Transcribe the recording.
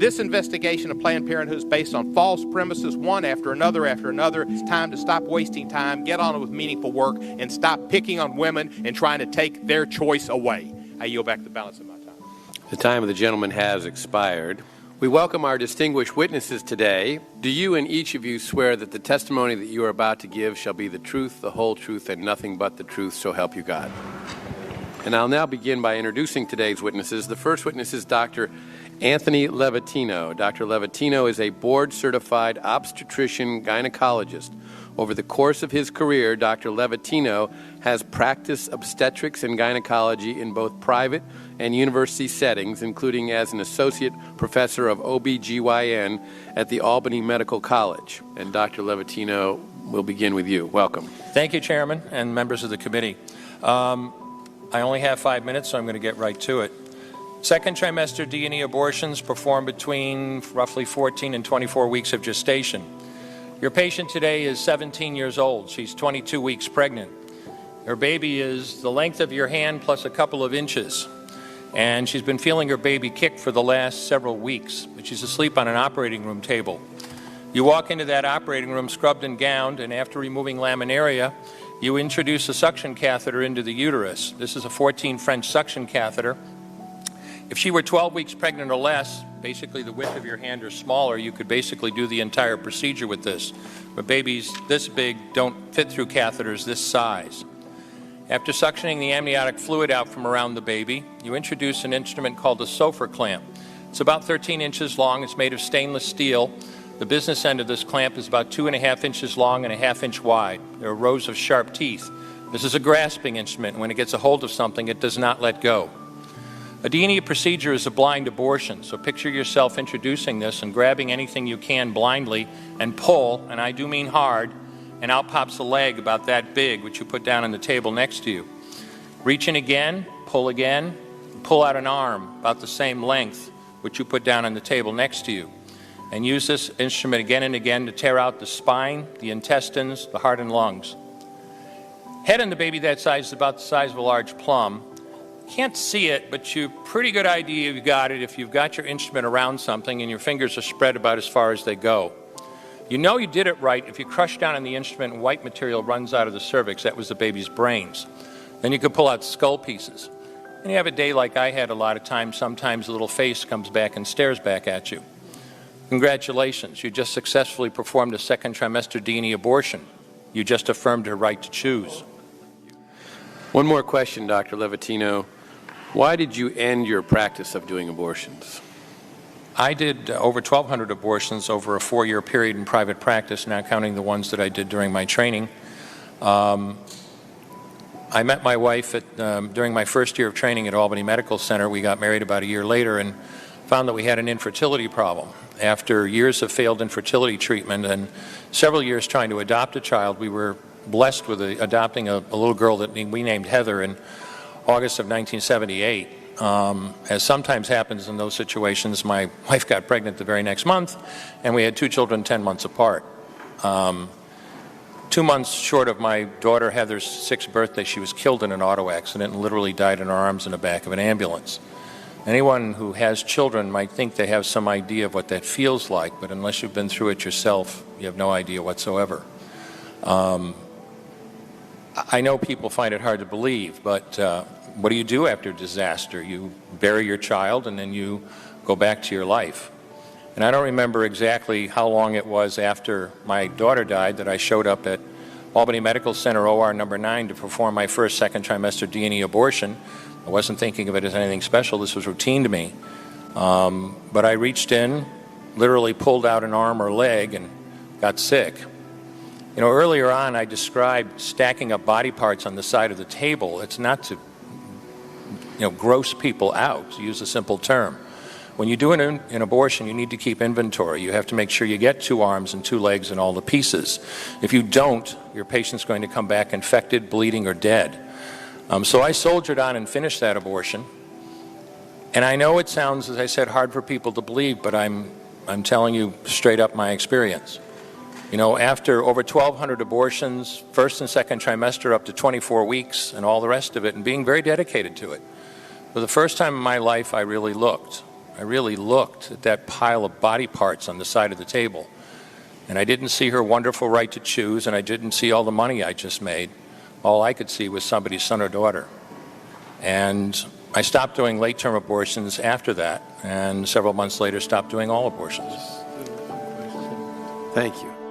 This investigation of Planned Parenthood is based on false premises, one after another after another. It's time to stop wasting time, get on with meaningful work, and stop picking on women and trying to take their choice away. I yield back the balance of my time. The time of the gentleman has expired. We welcome our distinguished witnesses today. Do you and each of you swear that the testimony that you are about to give shall be the truth, the whole truth, and nothing but the truth, so help you God? And I'll now begin by introducing today's witnesses. The first witness is Dr. Anthony Levatino. Dr. Levatino is a board-certified obstetrician gynecologist. Over the course of his career, Dr. Levatino has practiced obstetrics and gynecology in both private and university settings, including as an associate professor of OBGYN at the Albany Medical College. And Dr. Levatino, we'll begin with you. Welcome. Thank you, Chairman and members of the committee. I only have 5 minutes, so I'm going to get right to it. Second trimester D&E abortions performed between roughly 14 and 24 weeks of gestation. Your patient today is 17 years old. She's 22 weeks pregnant. Her baby is the length of your hand plus a couple of inches. And she's been feeling her baby kick for the last several weeks, but she's asleep on an operating room table. You walk into that operating room scrubbed and gowned, and after removing laminaria, you introduce a suction catheter into the uterus. This is a 14 French suction catheter. If she were 12 weeks pregnant or less, basically the width of your hand or smaller, you could basically do the entire procedure with this. But babies this big don't fit through catheters this size. After suctioning the amniotic fluid out from around the baby, you introduce an instrument called a Sofer clamp. It's about 13 inches long. It's made of stainless steel. The business end of this clamp is about 2.5 inches long and 1/2 inch wide. There are rows of sharp teeth. This is a grasping instrument. When it gets a hold of something, it does not let go. A D&E procedure is a blind abortion, so picture yourself introducing this and grabbing anything you can blindly and pull, and I do mean hard, and out pops a leg about that big, which you put down on the table next to you. Reach in again, pull out an arm about the same length, which you put down on the table next to you, and use this instrument again and again to tear out the spine, the intestines, the heart and lungs. Head on the baby that size is about the size of a large plum. Can't see it, but you pretty good idea you've got it if you've got your instrument around something and your fingers are spread about as far as they go. You know you did it right if you crush down on the instrument and white material runs out of the cervix. That was the baby's brains. Then you could pull out skull pieces. And you have a day like I had a lot of times, sometimes the little face comes back and stares back at you. Congratulations, you just successfully performed a second trimester D&E abortion. You just affirmed her right to choose. One more question, Dr. Levatino. Why did you end your practice of doing abortions? I did over 1,200 abortions over a 4-year period in private practice, not counting the ones that I did during my training. I met my wife during my first year of training at Albany Medical Center. We got married about a year later and found that we had an infertility problem. After years of failed infertility treatment and several years trying to adopt a child, we were blessed with adopting a little girl that we named Heather in August of 1978. As sometimes happens in those situations, my wife got pregnant the very next month, and we had 2 children 10 months apart. 2 months short of my daughter Heather's 6th birthday, she was killed in an auto accident and literally died in her arms in the back of an ambulance. Anyone who has children might think they have some idea of what that feels like, but unless you've been through it yourself, you have no idea whatsoever. I know people find it hard to believe, but what do you do after disaster? You bury your child and then you go back to your life. And I don't remember exactly how long it was after my daughter died that I showed up at Albany Medical Center OR number 9 to perform my first second trimester D&E abortion. I wasn't thinking of it as anything special. This was routine to me. But I reached in, literally pulled out an arm or leg and got sick. You know, earlier on I described stacking up body parts on the side of the table. It's not to, gross people out, to use a simple term. When you do an abortion, you need to keep inventory. You have to make sure you get 2 arms and 2 legs and all the pieces. If you don't, your patient's going to come back infected, bleeding, or dead. So I soldiered on and finished that abortion. And I know it sounds, as I said, hard for people to believe, but I'm telling you straight up my experience. You know, after over 1,200 abortions, first and second trimester up to 24 weeks and all the rest of it, and being very dedicated to it, for the first time in my life I really looked. I really looked at that pile of body parts on the side of the table, and I didn't see her wonderful right to choose, and I didn't see all the money I just made. All I could see was somebody's son or daughter. And I stopped doing late-term abortions after that, and several months later stopped doing all abortions. Thank you.